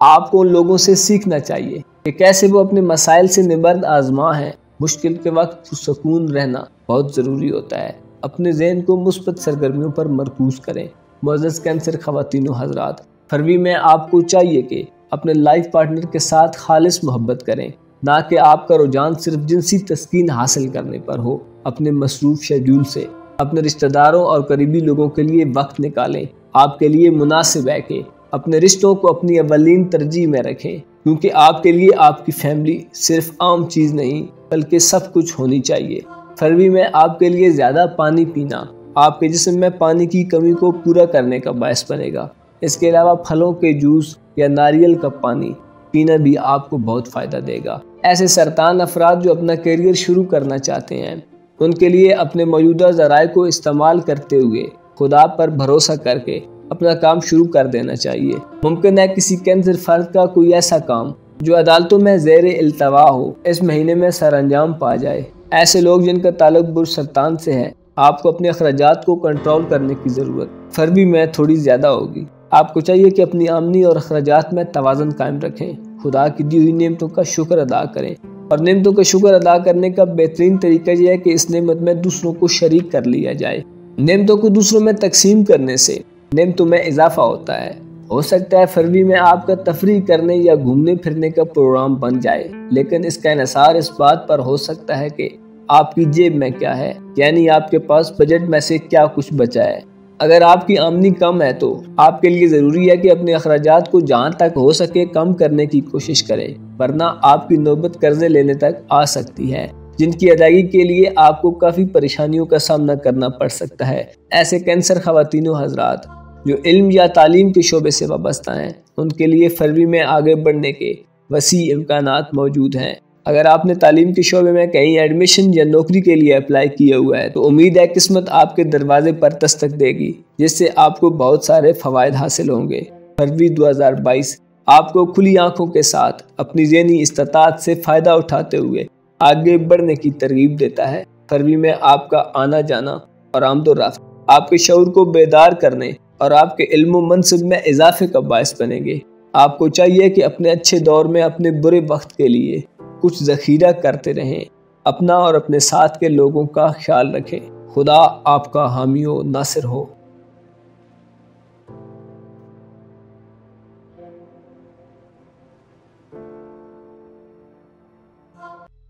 آپ کو ان لوگوں سے سیکھنا چاہیے کہ کیسے وہ اپنے مسائل سے نبرد آزما ہیں۔ مشکل کے وقت سکون رہنا بہت ضروری ہوتا ہے۔ اپنے ذہن کو مثبت سرگرمیوں پر مرکوز کریں۔ معزز کینسر خواتین و حضرات، فروری میں آپ کو چاہیے کہ اپنے لائف پارٹنر کے ساتھ خالص محبت کریں، نہ کہ آپ کا رجحان صرف جنسی تسکین حاصل کرنے پر ہو۔ اپنے مصروف شیڈول سے اپنے رشتہ داروں اور قریبی لوگوں کے لیے وقت نکالیں۔ آپ کے لیے مناسب ہے کہ اپنے رشتوں کو اپنی اولین ترجیح میں رکھیں، کیونکہ آپ کے لیے آپ کی فیملی صرف عام چیز نہیں بلکہ سب کچھ ہونی چاہیے۔ فروری میں آپ کے لیے زیادہ پانی پینا آپ کے جسم میں پانی کی کمی کو پورا کرنے کا باعث بنے گا۔ اس کے علاوہ پھلوں کے جوس یا ناریل کا پانی پینا بھی آپ کو بہت فائدہ دے گا۔ ایسے سرطان افراد جو اپنا کیریئر شروع کرنا چاہتے ہیں، ان کے لیے اپنے موجودہ ذرائع کو استعمال کرتے ہوئے خدا پر بھروسہ کر کے اپنا کام شروع کر دینا چاہیے۔ ممکن ہے کسی کینسر فرد کا کوئی ایسا کام جو عدالتوں میں زیر التوا ہو اس مہینے میں سر انجام پا جائے۔ ایسے لوگ جن کا تعلق برج سرطان سے ہے، آپ کو اپنے اخراجات کو کنٹرول کرنے کی ضرورت فروری میں تھوڑی زیادہ ہوگی۔ آپ کو چاہیے کہ اپنی آمدنی اور اخراجات میں توازن قائم رکھیں۔ خدا کی دی ہوئی نعمتوں کا شکر ادا کریں، اور نعمتوں کا شکر ادا کرنے کا بہترین طریقہ یہ ہے کہ اس نعمت میں دوسروں کو شریک کر لیا جائے۔ نعمتوں کو دوسروں میں تقسیم کرنے سے نعمتوں میں اضافہ ہوتا ہے۔ ہو سکتا ہے فروری میں آپ کا تفریح کرنے یا گھومنے پھرنے کا پروگرام بن جائے، لیکن اس کا انحصار اس بات پر ہو سکتا ہے کہ آپ کی جیب میں کیا ہے، یعنی آپ کے پاس بجٹ میں سے کیا کچھ بچا ہے۔ اگر آپ کی آمدنی کم ہے تو آپ کے لیے ضروری ہے کہ اپنے اخراجات کو جہاں تک ہو سکے کم کرنے کی کوشش کریں، ورنہ آپ کی نوبت قرضے لینے تک آ سکتی ہے، جن کی ادائیگی کے لیے آپ کو کافی پریشانیوں کا سامنا کرنا پڑ سکتا ہے۔ ایسے کینسر خواتین و حضرات جو علم یا تعلیم کے شعبے سے وابستہ ہیں، ان کے لیے فروری میں آگے بڑھنے کے وسیع امکانات موجود ہیں۔ اگر آپ نے تعلیم کے شعبے میں کہیں ایڈمیشن یا نوکری کے لیے اپلائی کیا ہوا ہے تو امید ہے قسمت آپ کے دروازے پر دستک دے گی، جس سے آپ کو بہت سارے فوائد حاصل ہوں گے۔ فروری 2022 آپ کو کھلی آنکھوں کے ساتھ اپنی ذہنی استطاعت سے فائدہ اٹھاتے ہوئے آگے بڑھنے کی ترغیب دیتا ہے۔ فروری میں آپ کا آنا جانا اور آمد و رفت آپ کے شعور کو بیدار کرنے اور آپ کے علم و منصب میں اضافے کا باعث بنیں گے۔ آپ کو چاہیے کہ اپنے اچھے دور میں اپنے برے وقت کے لیے کچھ ذخیرہ کرتے رہیں، اپنا اور اپنے ساتھ کے لوگوں کا خیال رکھیں۔ خدا آپ کا حامی و ناصر ہو۔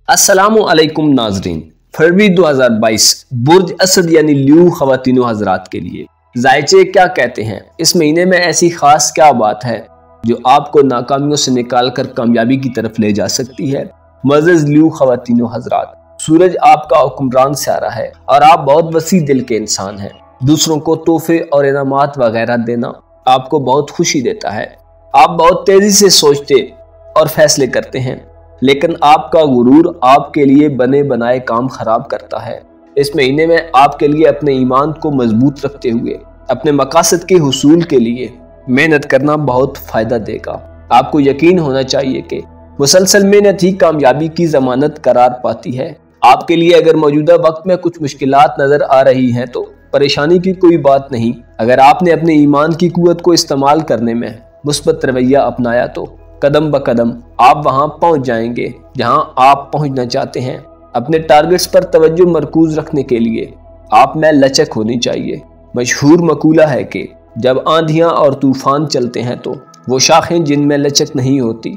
السلام علیکم ناظرین، فروری 2022 برج اسد یعنی لیو خواتین و حضرات کے لیے ذائچے کیا کہتے ہیں؟ اس مہینے میں ایسی خاص کیا بات ہے جو آپ کو ناکامیوں سے نکال کر کامیابی کی طرف لے جا سکتی ہے؟ معزز لیو خواتین و حضرات، سورج آپ کا حکمران ستارہ ہے اور آپ بہت وسیع دل کے انسان ہیں۔ دوسروں کو تحفے اور انعامات وغیرہ دینا آپ کو بہت خوشی دیتا ہے۔ آپ بہت تیزی سے سوچتے اور فیصلے کرتے ہیں، لیکن آپ کا غرور آپ کے لیے بنے بنائے کام خراب کرتا ہے۔ اس مہینے میں آپ کے لیے اپنے ایمان کو مضبوط رکھتے ہوئے اپنے مقاصد کے حصول کے لیے محنت کرنا بہت فائدہ دے گا۔ آپ کو یقین ہونا چاہیے کہ مسلسل محنت ہی کامیابی کی ضمانت قرار پاتی ہے۔ آپ کے لیے اگر موجودہ وقت میں کچھ مشکلات نظر آ رہی ہیں تو پریشانی کی کوئی بات نہیں۔ اگر آپ نے اپنے ایمان کی قوت کو استعمال کرنے میں مثبت رویہ اپنایا تو قدم بقدم آپ وہاں پہنچ جائیں گے جہاں آپ پہنچنا چاہتے ہیں۔ اپنے ٹارگٹس پر توجہ مرکوز رکھنے کے لیے آپ میں لچک ہونی چاہیے۔ مشہور مقولہ ہے کہ جب آندھیاں اور طوفان چلتے ہیں تو وہ شاخیں جن میں لچک نہیں ہوتی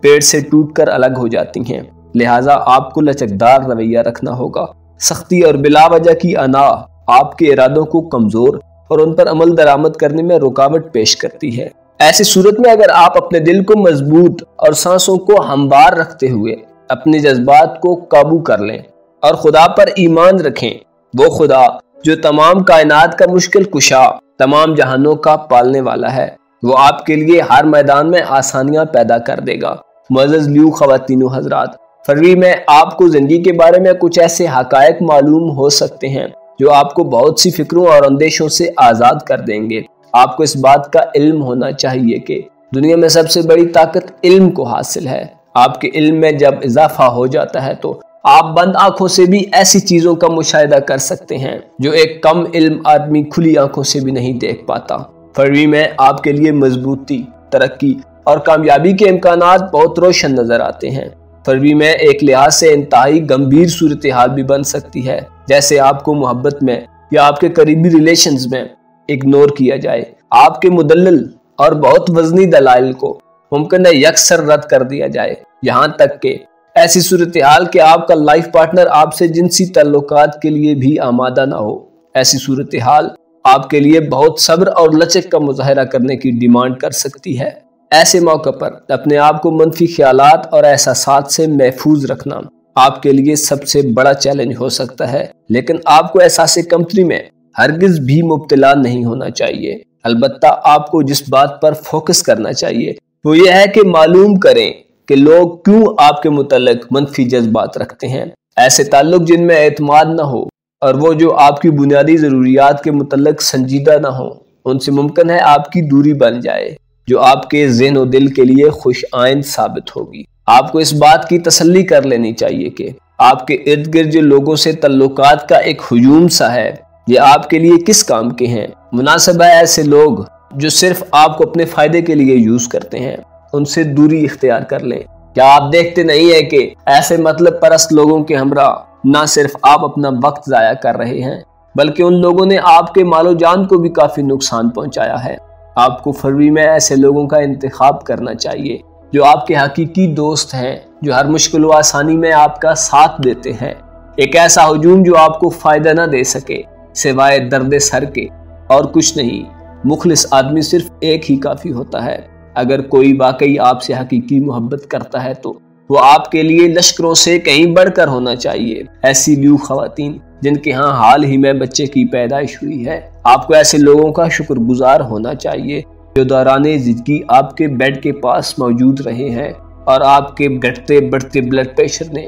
پیڑ سے ٹوٹ کر الگ ہو جاتی ہیں، لہٰذا آپ کو لچکدار رویہ رکھنا ہوگا۔ سختی اور بلا وجہ کی انا آپ کے ارادوں کو کمزور اور ان پر عمل درآمد کرنے میں رکاوٹ پیش کرتی ہے۔ ایسی صورت میں اگر آپ اپنے دل کو مضبوط اور سانسوں کو ہموار رکھتے ہوئے اپنے جذبات کو قابو کر لیں اور خدا پر ایمان رکھیں، وہ خدا جو تمام کائنات کا مشکل کشا، تمام جہانوں کا پالنے والا ہے، وہ آپ کے لیے ہر میدان میں آسانیاں پیدا کر دے گا۔ معزز لیو خواتین و حضرات، فروری میں آپ کو زندگی کے بارے میں کچھ ایسے حقائق معلوم ہو سکتے ہیں جو آپ کو بہت سی فکروں اور اندیشوں سے آزاد کر دیں گے۔ آپ کو اس بات کا علم ہونا چاہیے کہ دنیا میں سب سے بڑی طاقت علم کو حاصل ہے۔ آپ کے علم میں جب اضافہ ہو جاتا ہے تو آپ بند آنکھوں سے بھی ایسی چیزوں کا مشاہدہ کر سکتے ہیں جو ایک کم علم آدمی کھلی آنکھوں سے بھی نہیں دیکھ پاتا۔ فروری میں آپ کے لیے مضبوطی، ترقی اور کامیابی کے امکانات بہت روشن نظر آتے ہیں۔ فروری میں ایک لحاظ سے انتہائی گمبھیر صورتحال بھی بن سکتی ہے، جیسے آپ کو محبت میں یا آپ کے قریبی ریلیشنز میں اگنور کیا جائے۔ آپ کے مدلل اور بہت وزنی دلائل کو ممکن ہے یکسر رد کر دیا جائے، یہاں تک کہ ایسی صورتحال کہ آپ کا لائف پارٹنر آپ سے جنسی تعلقات کے لیے بھی آمادہ نہ ہو۔ ایسی صورتحال آپ کے لیے بہت صبر اور لچک کا مظاہرہ کرنے کی ڈیمانڈ کر سکتی ہے۔ ایسے موقع پر اپنے آپ کو منفی خیالات اور احساسات سے محفوظ رکھنا آپ کے لیے سب سے بڑا چیلنج ہو سکتا ہے، لیکن آپ کو احساس کمتری میں ہرگز بھی مبتلا نہیں ہونا چاہیے۔ البتہ آپ کو جس بات پر فوکس کرنا چاہیے وہ یہ ہے کہ معلوم کریں کہ لوگ کیوں آپ کے متعلق منفی جذبات رکھتے ہیں۔ ایسے تعلق جن میں اعتماد نہ ہو اور وہ جو آپ کی بنیادی ضروریات کے متعلق سنجیدہ نہ ہوں، ان سے ممکن ہے آپ کی دوری بن جائے، جو آپ کے ذہن و دل کے لیے خوش آئند ثابت ہوگی۔ آپ کو اس بات کی تسلی کر لینی چاہیے کہ آپ کے ارد گرد جو لوگوں سے تعلقات کا ایک ہجوم سا ہے، یہ آپ کے لیے کس کام کے ہیں۔ مناسب ہے ایسے لوگ جو صرف آپ کو اپنے فائدے کے لیے یوز کرتے ہیں، ان سے دوری اختیار کر لیں۔ کیا آپ دیکھتے نہیں ہیں کہ ایسے مطلب پرست لوگوں کے ہمراہ نہ صرف آپ اپنا وقت ضائع کر رہے ہیں، بلکہ ان لوگوں نے آپ کے مال و جان کو بھی کافی نقصان پہنچایا ہے۔ آپ کو فروری میں ایسے لوگوں کا انتخاب کرنا چاہیے جو آپ کے حقیقی دوست ہیں، جو ہر مشکل و آسانی میں آپ کا ساتھ دیتے ہیں۔ ایک ایسا ہجوم جو آپ کو فائدہ نہ دے سکے سوائے درد سر کے اور کچھ نہیں۔ مخلص آدمی صرف ایک ہی کافی ہوتا ہے۔ اگر کوئی واقعی آپ سے حقیقی محبت کرتا ہے تو وہ آپ کے لیے لشکروں سے کہیں بڑھ کر ہونا چاہیے۔ ایسی لیو خواتین جن کے ہاں حال ہی میں بچے کی پیدائش ہوئی ہے، آپ کو ایسے لوگوں کا شکر گزار ہونا چاہیے جو دوران زندگی آپ کے بیڈ کے پاس موجود رہے ہیں، اور آپ کے گھٹتے بڑھتے بلڈ پریشر نے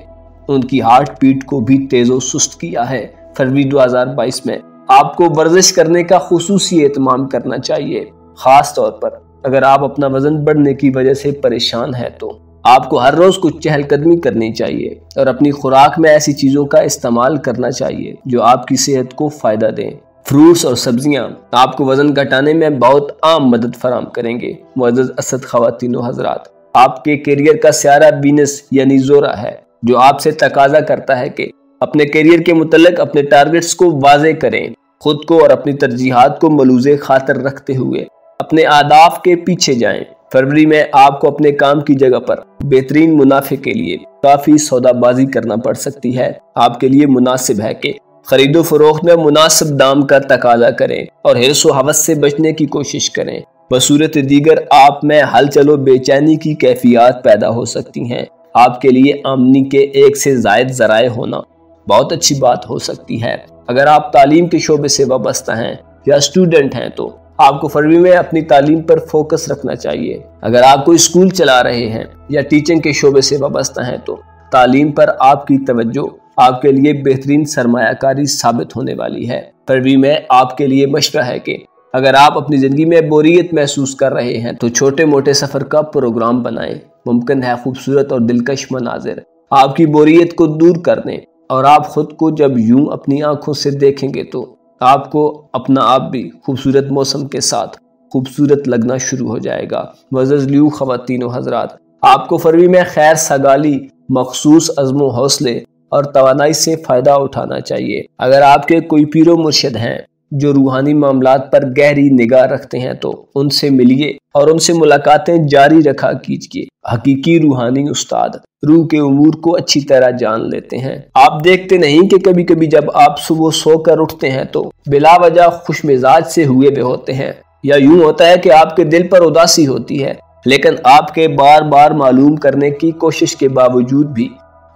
ان کی ہارٹ بیٹ کو بھی تیز و سست کیا ہے۔ فروری 2022 میں آپ کو ورزش کرنے کا خصوصی اہتمام کرنا چاہیے، خاص طور پر اگر آپ اپنا وزن بڑھنے کی وجہ سے پریشان ہیں تو آپ کو ہر روز کچھ چہل قدمی کرنی چاہیے اور اپنی خوراک میں ایسی چیزوں کا استعمال کرنا چاہیے جو آپ کی صحت کو فائدہ دیں۔ فروٹس اور سبزیاں آپ کو وزن گھٹانے میں بہت عام مدد فراہم کریں گے۔ معزز اسد خواتین و حضرات، آپ کے کیریئر کا سیارہ وینس یعنی زورا ہے، جو آپ سے تقاضا کرتا ہے کہ اپنے کیریئر کے متعلق اپنے ٹارگٹس کو واضح کریں، خود کو اور اپنی ترجیحات کو ملوز خاطر رکھتے ہوئے اپنے اہداف کے پیچھے جائیں۔ فروری میں آپ کو اپنے کام کی جگہ پر بہترین منافع کے لیے کافی سودا بازی کرنا پڑ سکتی ہے۔ آپ کے لیے مناسب ہے کہ خرید و فروخت میں مناسب دام کا تقاضا کریں اور حرص و ہوس سے بچنے کی کوشش کریں۔ بصورت دیگر آپ میں ہلچل و بے چینی کی کیفیات پیدا ہو سکتی ہیں۔ آپ کے لیے آمدنی کے ایک سے زائد ذرائع ہونا بہت اچھی بات ہو سکتی ہے۔ اگر آپ تعلیم کے شعبے سے وابستہ ہیں یا اسٹوڈنٹ ہیں تو آپ کو فروری میں اپنی تعلیم پر فوکس رکھنا چاہیے۔ اگر آپ کوئی اسکول چلا رہے ہیں یا ٹیچنگ کے شعبے سے وابستہ ہیں تو تعلیم پر آپ کی توجہ آپ کے لیے بہترین سرمایہ کاری ثابت ہونے والی ہے۔ فروری میں آپ کے لیے مشورہ ہے کہ اگر آپ اپنی زندگی میں بوریت محسوس کر رہے ہیں تو چھوٹے موٹے سفر کا پروگرام بنائیں۔ ممکن ہے خوبصورت اور دلکش مناظر آپ کی بوریت کو دور کر دیں، اور آپ خود کو جب یوں اپنی آنکھوں سے دیکھیں گے تو آپ کو اپنا آپ بھی خوبصورت موسم کے ساتھ خوبصورت لگنا شروع ہو جائے گا۔ معزز لیو خواتین و حضرات، آپ کو فروری میں خیر سگالی، مخصوص عزم و حوصلے اور توانائی سے فائدہ اٹھانا چاہیے۔ اگر آپ کے کوئی پیر و مرشد ہیں جو روحانی معاملات پر گہری نگاہ رکھتے ہیں تو ان سے ملیے اور ان سے ملاقاتیں جاری رکھا کیجیے۔ حقیقی روحانی استاد روح کے امور کو اچھی طرح جان لیتے ہیں۔ آپ دیکھتے نہیں کہ کبھی کبھی جب آپ صبح سو کر اٹھتے ہیں تو بلا وجہ خوش مزاج سے ہوئے بے ہوتے ہیں، یا یوں ہوتا ہے کہ آپ کے دل پر اداسی ہوتی ہے، لیکن آپ کے بار بار معلوم کرنے کی کوشش کے باوجود بھی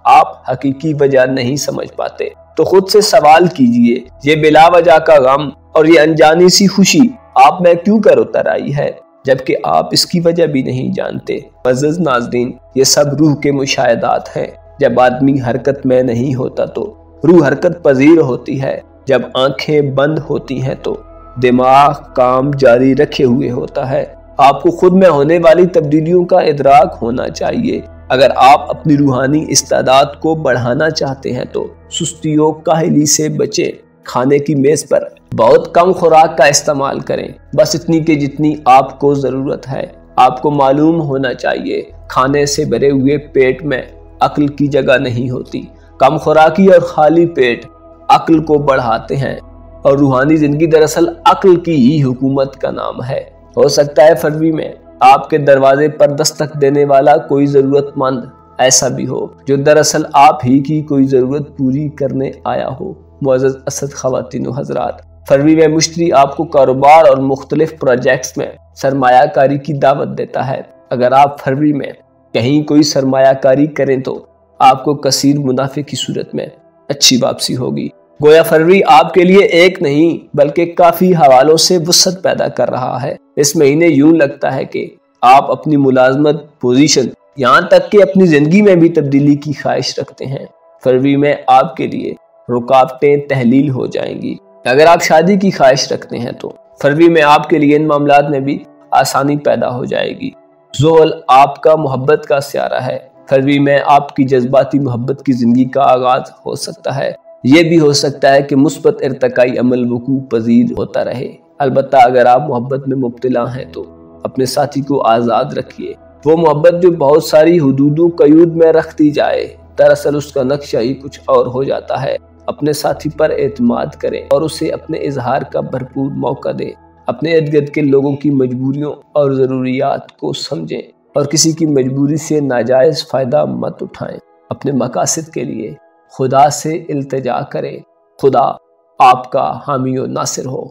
آپ حقیقی وجہ نہیں سمجھ پاتے، تو خود سے سوال کیجئے، یہ بلا وجہ کا غم اور یہ انجانی سی خوشی آپ میں کیوں کر اتر آئی ہے جبکہ آپ اس کی وجہ بھی نہیں جانتے۔ معزز ناظرین، یہ سب روح کے مشاہدات ہیں۔ جب آدمی حرکت میں نہیں ہوتا تو روح حرکت پذیر ہوتی ہے۔ جب آنکھیں بند ہوتی ہیں تو دماغ کام جاری رکھے ہوئے ہوتا ہے۔ آپ کو خود میں ہونے والی تبدیلیوں کا ادراک ہونا چاہیے۔ اگر آپ اپنی روحانی استعداد کو بڑھانا چاہتے ہیں تو سستی و کاہلی سے بچیں۔ کھانے کی میز پر بہت کم خوراک کا استعمال کریں، بس اتنی کہ جتنی آپ کو ضرورت ہے۔ آپ کو معلوم ہونا چاہیے کھانے سے بھرے ہوئے پیٹ میں عقل کی جگہ نہیں ہوتی۔ کم خوراکی اور خالی پیٹ عقل کو بڑھاتے ہیں، اور روحانی زندگی دراصل عقل کی ہی حکومت کا نام ہے۔ ہو سکتا ہے فروری میں آپ کے دروازے پر دستک دینے والا کوئی ضرورت مند ایسا بھی ہو جو دراصل آپ ہی کی کوئی ضرورت پوری کرنے آیا ہو۔ معزز اسد خواتین و حضرات، فروری میں مشتری آپ کو کاروبار اور مختلف پروجیکٹس میں سرمایہ کاری کی دعوت دیتا ہے۔ اگر آپ فروری میں کہیں کوئی سرمایہ کاری کریں تو آپ کو کثیر منافع کی صورت میں اچھی واپسی ہوگی۔ گویا فروری آپ کے لیے ایک نہیں بلکہ کافی حوالوں سے وسعت پیدا کر رہا ہے۔ اس مہینے یوں لگتا ہے کہ آپ اپنی ملازمت، پوزیشن، یہاں تک کہ اپنی زندگی میں بھی تبدیلی کی خواہش رکھتے ہیں۔ فروری میں آپ کے لیے رکاوٹیں تحلیل ہو جائیں گی۔ اگر آپ شادی کی خواہش رکھتے ہیں تو فروری میں آپ کے لیے ان معاملات میں بھی آسانی پیدا ہو جائے گی۔ زحل آپ کا محبت کا سیارہ ہے۔ فروری میں آپ کی جذباتی محبت کی زندگی کا آغاز ہو سکتا ہے۔ یہ بھی ہو سکتا ہے کہ مثبت ارتقائی عمل وقوع پذیر ہوتا رہے۔ البتہ اگر آپ محبت میں مبتلا ہیں تو اپنے ساتھی کو آزاد رکھیے۔ وہ محبت جو بہت ساری حدود و قیود میں رکھ دی جائے دراصل اس کا نقشہ ہی کچھ اور ہو جاتا ہے۔ اپنے ساتھی پر اعتماد کریں اور اسے اپنے اظہار کا بھرپور موقع دیں۔ اپنے ارد گرد کے لوگوں کی مجبوریوں اور ضروریات کو سمجھیں اور کسی کی مجبوری سے ناجائز فائدہ مت اٹھائیں۔ اپنے مقاصد کے لیے خدا سے التجا کریں۔ خدا آپ کا حامی و ناصر ہو۔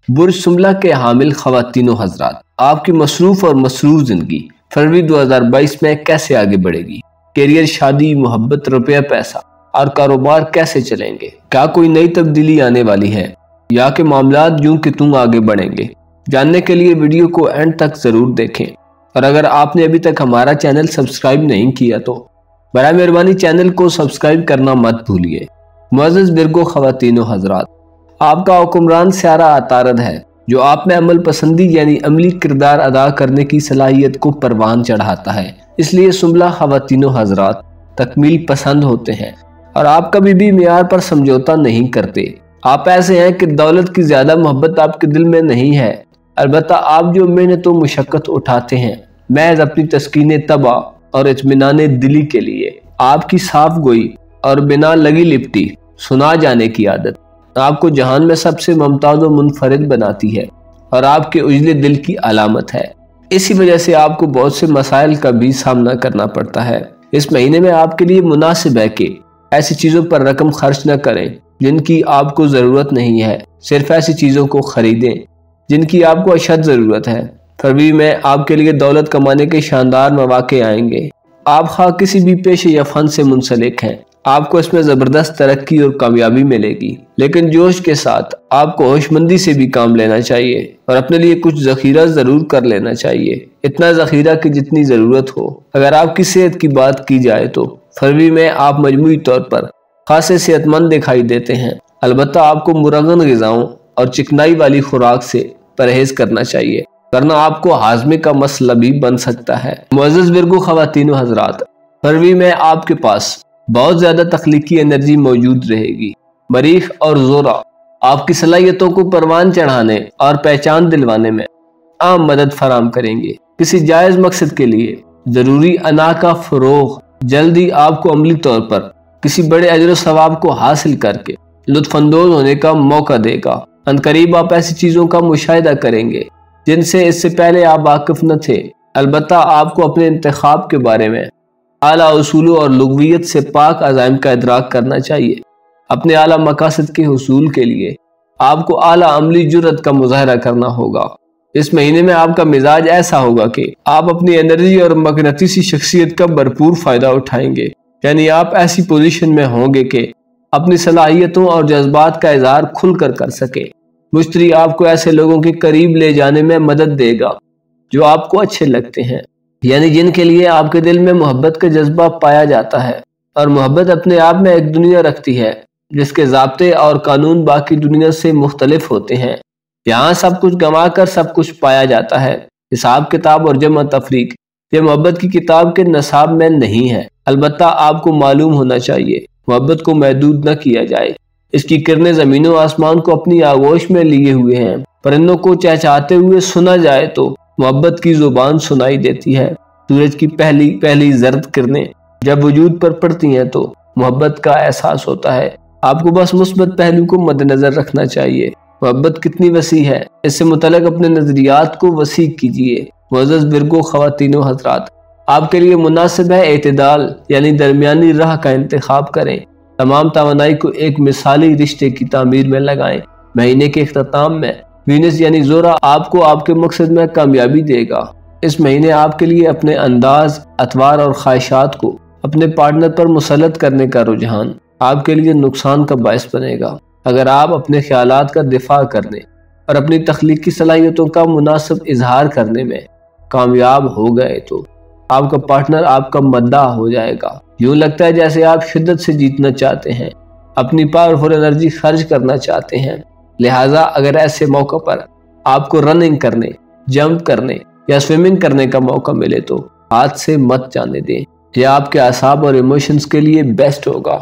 برج سنبلہ کے حامل خواتین و حضرات، آپ کی مصروف اور مسرور زندگی فروری 2022 میں کیسے آگے بڑھے گی؟ کیریئر، شادی، محبت، روپیہ پیسہ اور کاروبار کیسے چلیں گے؟ کیا کوئی نئی تبدیلی آنے والی ہے یا کہ معاملات یوں کہ تم آگے بڑھیں گے؟ جاننے کے لیے ویڈیو کو اینڈ تک ضرور دیکھیں، اور اگر آپ نے ابھی تک ہمارا چینل سبسکرائب نہیں کیا تو برائے مہربانی چینل کو سبسکرائب کرنا مت بھولیے۔ معزز ورگو خواتین و حضرات، آپ کا حکمران سیارہ عطارد ہے جو آپ میں عمل پسندی یعنی عملی کردار ادا کرنے کی صلاحیت کو پروان چڑھاتا ہے۔ اس لیے سنبلہ خواتین و حضرات تکمیل پسند ہوتے ہیں اور آپ کبھی بھی معیار پر سمجھوتا نہیں کرتے۔ آپ ایسے ہیں کہ دولت کی زیادہ محبت آپ کے دل میں نہیں ہے، البتہ آپ جو محنت و مشقت اٹھاتے ہیں محض اپنی تسکین طبع اور اطمینان دلی کے لیے۔ آپ کی صاف گوئی اور بنا لگی لپٹی سنا جانے کی عادت آپ کو جہان میں سب سے ممتاز و منفرد بناتی ہے اور آپ کے اجلے دل کی علامت ہے۔ اسی وجہ سے آپ کو بہت سے مسائل کا بھی سامنا کرنا پڑتا ہے۔ اس مہینے میں آپ کے لیے مناسب ہے کہ ایسی چیزوں پر رقم خرچ نہ کریں جن کی آپ کو ضرورت نہیں ہے، صرف ایسی چیزوں کو خریدیں جن کی آپ کو اشد ضرورت ہے۔ فروری میں آپ کے لیے دولت کمانے کے شاندار مواقع آئیں گے۔ آپ خواہ کسی بھی پیشے یا فن سے منسلک ہیں، آپ کو اس میں زبردست ترقی اور کامیابی ملے گی، لیکن جوش کے ساتھ آپ کو ہوش مندی سے بھی کام لینا چاہیے اور اپنے لیے کچھ ذخیرہ ضرور کر لینا چاہیے، اتنا ذخیرہ کہ جتنی ضرورت ہو۔ اگر آپ کی صحت کی بات کی جائے تو فروری میں آپ مجموعی طور پر خاصے صحت مند دکھائی دیتے ہیں، البتہ آپ کو مرغن غذاؤں اور چکنائی والی خوراک سے پرہیز کرنا چاہیے، ورنہ آپ کو ہاضمے کا مسئلہ بھی بن سکتا ہے۔ معزز ورگو خواتین و حضرات، فروری میں آپ کے پاس بہت زیادہ تخلیقی انرجی موجود رہے گی۔ مریخ اور زورا آپ کی صلاحیتوں کو پروان چڑھانے اور پہچان دلوانے میں عام مدد فراہم کریں گے۔ کسی جائز مقصد کے لیے ضروری انا کا فروغ جلد ہی آپ کو عملی طور پر کسی بڑے اجر و ثواب کو حاصل کر کے لطف اندوز ہونے کا موقع دے گا۔ عنقریب آپ ایسی چیزوں کا مشاہدہ کریں گے جن سے اس سے پہلے آپ واقف نہ تھے، البتہ آپ کو اپنے انتخاب کے بارے میں اعلیٰ اصولوں اور لغویت سے پاک عزائم کا ادراک کرنا چاہیے۔ اپنے اعلیٰ مقاصد کے حصول کے لیے آپ کو اعلیٰ عملی جرأت کا مظاہرہ کرنا ہوگا۔ اس مہینے میں آپ کا مزاج ایسا ہوگا کہ آپ اپنی انرجی اور مقناطیسی شخصیت کا بھرپور فائدہ اٹھائیں گے، یعنی آپ ایسی پوزیشن میں ہوں گے کہ اپنی صلاحیتوں اور جذبات کا اظہار کھل کر سکیں۔ مشتری آپ کو ایسے لوگوں کے قریب لے جانے میں مدد دے گا جو آپ کو اچھے لگتے ہیں، یعنی جن کے لیے آپ کے دل میں محبت کا جذبہ پایا جاتا ہے، اور محبت اپنے آپ میں ایک دنیا رکھتی ہے جس کے ضابطے اور قانون باقی دنیا سے مختلف ہوتے ہیں۔ یہاں سب کچھ گنوا کر سب کچھ پایا جاتا ہے۔ حساب کتاب اور جمع تفریق یہ محبت کی کتاب کے نصاب میں نہیں ہے، البتہ آپ کو معلوم ہونا چاہیے محبت کو محدود نہ کیا جائے۔ اس کی کرنیں زمین و آسمان کو اپنی آغوش میں لیے ہوئے ہیں۔ پرندوں کو چہچہاتے ہوئے سنا جائے تو محبت کی زبان سنائی دیتی ہے۔ سورج کی پہلی زرد کرنیں جب وجود پر پڑتی ہیں تو محبت کا احساس ہوتا ہے۔ آپ کو بس مثبت پہلو کو مد نظر رکھنا چاہیے۔ محبت کتنی وسیع ہے، اس سے متعلق اپنے نظریات کو وسیع کیجیے۔ معزز ورگو خواتین و حضرات، آپ کے لیے مناسب ہے اعتدال یعنی درمیانی راہ کا انتخاب کریں۔ تمام توانائی کو ایک مثالی رشتے کی تعمیر میں لگائیں۔ مہینے کے اختتام میں وینس یعنی زہرہ آپ کو آپ کے مقصد میں کامیابی دے گا۔ اس مہینے آپ کے لیے اپنے انداز، اطوار اور خواہشات کو اپنے پارٹنر پر مسلط کرنے کا رجحان آپ کے لیے نقصان کا باعث بنے گا۔ اگر آپ اپنے خیالات کا دفاع کرنے اور اپنی تخلیقی صلاحیتوں کا مناسب اظہار کرنے میں کامیاب ہو گئے تو آپ کا پارٹنر آپ کا مداح ہو جائے گا۔ یوں لگتا ہے جیسے آپ شدت سے جیتنا چاہتے ہیں، اپنی پاورفل انرجی خرچ کرنا چاہتے ہیں۔ لہٰذا اگر ایسے موقع پر آپ کو رننگ کرنے، جمپ کرنے یا سوئمنگ کرنے کا موقع ملے تو ہاتھ سے مت جانے دیں۔ یہ آپ کے اعصاب اور ایموشنز کے لیے بیسٹ ہوگا۔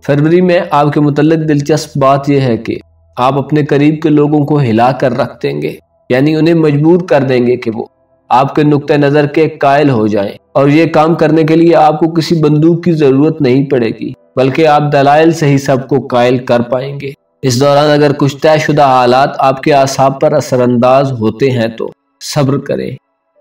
فروری میں آپ کے متعلق دلچسپ بات یہ ہے کہ آپ اپنے قریب کے لوگوں کو ہلا کر رکھ دیں گے، یعنی انہیں مجبور کر دیں گے کہ وہ آپ کے نقطہ نظر کے قائل ہو جائیں، اور یہ کام کرنے کے لیے آپ کو کسی بندوق کی ضرورت نہیں پڑے گی، بلکہ آپ دلائل سے ہی سب کو قائل کر پائیں گے۔ اس دوران اگر کچھ طے شدہ حالات آپ کے اعصاب پر اثر انداز ہوتے ہیں تو صبر کریں۔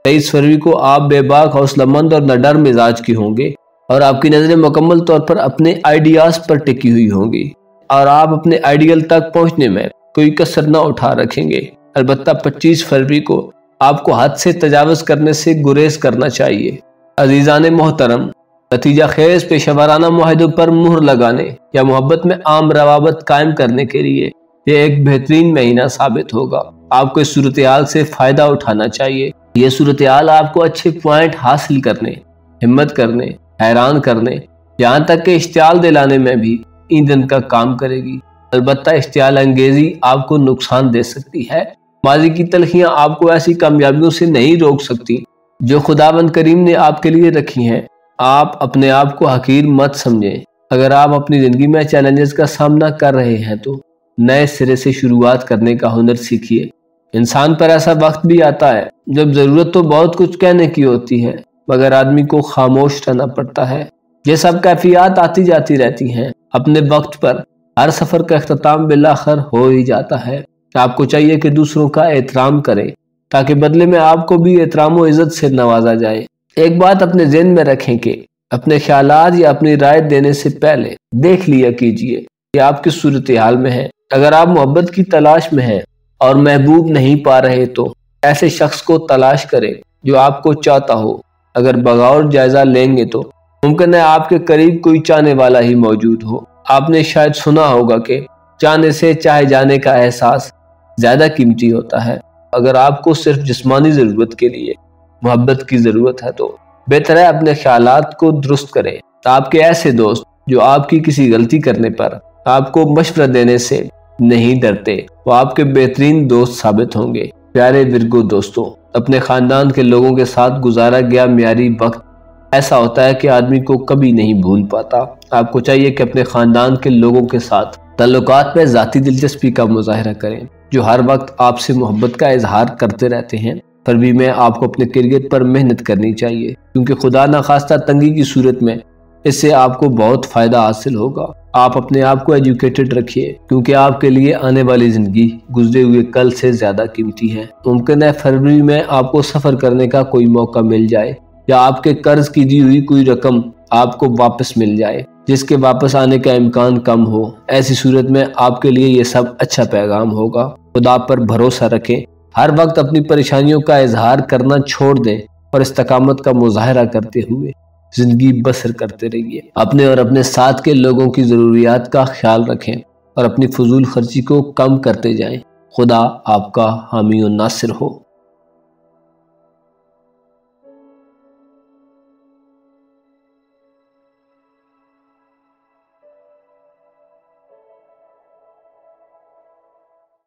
23 فروری کو آپ بے باک، حوصلہ مند اور نڈر مزاج کی ہوں گے، اور آپ کی نظریں مکمل طور پر اپنے آئیڈیاز پر ٹکی ہوئی ہوں گی، اور آپ اپنے آئیڈیل تک پہنچنے میں کوئی کسر نہ اٹھا رکھیں گے۔ البتہ 25 فروری کو آپ کو حد سے تجاوز کرنے سے گریز کرنا چاہیے۔ عزیزان محترم، نتیجہ خیز پیشہ ورانہ معاہدوں پر مہر لگانے یا محبت میں عام روابط قائم کرنے کے لیے یہ ایک بہترین مہینہ ثابت ہوگا۔ آپ کو اس صورتحال سے فائدہ اٹھانا چاہیے۔ یہ صورتحال آپ کو اچھے پوائنٹ حاصل کرنے، ہمت کرنے، حیران کرنے، یہاں تک کہ اشتعال دلانے میں بھی ایندھن کا کام کرے گی۔ البتہ اشتعال انگیزی آپ کو نقصان دے سکتی ہے۔ ماضی کی تلخیاں آپ کو ایسی کامیابیوں سے نہیں روک سکتی جو خداوند کریم نے آپ کے لیے رکھی ہیں۔ آپ اپنے آپ کو حقیر مت سمجھیں۔ اگر آپ اپنی زندگی میں چیلنجز کا سامنا کر رہے ہیں تو نئے سرے سے شروعات کرنے کا ہنر سیکھیے۔ انسان پر ایسا وقت بھی آتا ہے جب ضرورت تو بہت کچھ کہنے کی ہوتی ہے مگر آدمی کو خاموش رہنا پڑتا ہے۔ یہ سب کیفیات آتی جاتی رہتی ہیں۔ اپنے وقت پر ہر سفر کا اختتام بالآخر ہو ہی جاتا ہے۔ آپ کو چاہیے کہ دوسروں کا احترام کریں تاکہ بدلے میں آپ کو بھی احترام و عزت سے نوازا جائے۔ ایک بات اپنے ذہن میں رکھیں کہ اپنے خیالات یا اپنی رائے دینے سے پہلے دیکھ لیا کیجئے کہ آپ کس صورتحال میں ہیں۔ اگر آپ محبت کی تلاش میں ہیں اور محبوب نہیں پا رہے تو ایسے شخص کو تلاش کریں جو آپ کو چاہتا ہو۔ اگر بغور جائزہ لیں گے تو ممکن ہے آپ کے قریب کوئی چاہنے والا ہی موجود ہو۔ آپ نے شاید سنا ہوگا کہ چاہنے سے چاہے جانے کا احساس زیادہ قیمتی ہوتا ہے۔ اگر آپ کو صرف جسمانی ضرورت کے لیے محبت کی ضرورت ہے تو بہتر ہے اپنے خیالات کو درست کریں۔ آپ کے ایسے دوست جو آپ کی کسی غلطی کرنے پر آپ کو مشورہ دینے سے نہیں ڈرتے وہ آپ کے بہترین دوست ثابت ہوں گے۔ پیارے ورگو دوستوں، اپنے خاندان کے لوگوں کے ساتھ گزارا گیا معیاری وقت ایسا ہوتا ہے کہ آدمی کو کبھی نہیں بھول پاتا۔ آپ کو چاہیے کہ اپنے خاندان کے لوگوں کے ساتھ تعلقات میں ذاتی دلچسپی کا مظاہرہ کریں جو ہر وقت آپ سے محبت کا اظہار کرتے رہتے ہیں۔ فروری میں آپ کو اپنے کیریئر پر محنت کرنی چاہیے کیونکہ خدا نخواستہ تنگی کی صورت میں اس سے آپ کو بہت فائدہ حاصل ہوگا۔ آپ اپنے آپ کو ایجوکیٹڈ رکھیے کیونکہ آپ کے لیے آنے والی زندگی گزرے ہوئے کل سے زیادہ قیمتی ہے۔ ممکن ہے فروری میں آپ کو سفر کرنے کا کوئی موقع مل جائے یا آپ کے قرض کی دی ہوئی کوئی رقم آپ کو واپس مل جائے جس کے واپس آنے کا امکان کم ہو۔ ایسی صورت میں آپ کے لیے یہ سب اچھا پیغام ہوگا۔ خدا پر بھروسہ رکھیں، ہر وقت اپنی پریشانیوں کا اظہار کرنا چھوڑ دیں اور استقامت کا مظاہرہ کرتے ہوئے زندگی بسر کرتے رہیے۔ اپنے اور اپنے ساتھ کے لوگوں کی ضروریات کا خیال رکھیں اور اپنی فضول خرچی کو کم کرتے جائیں۔ خدا آپ کا حامی و ناصر ہو۔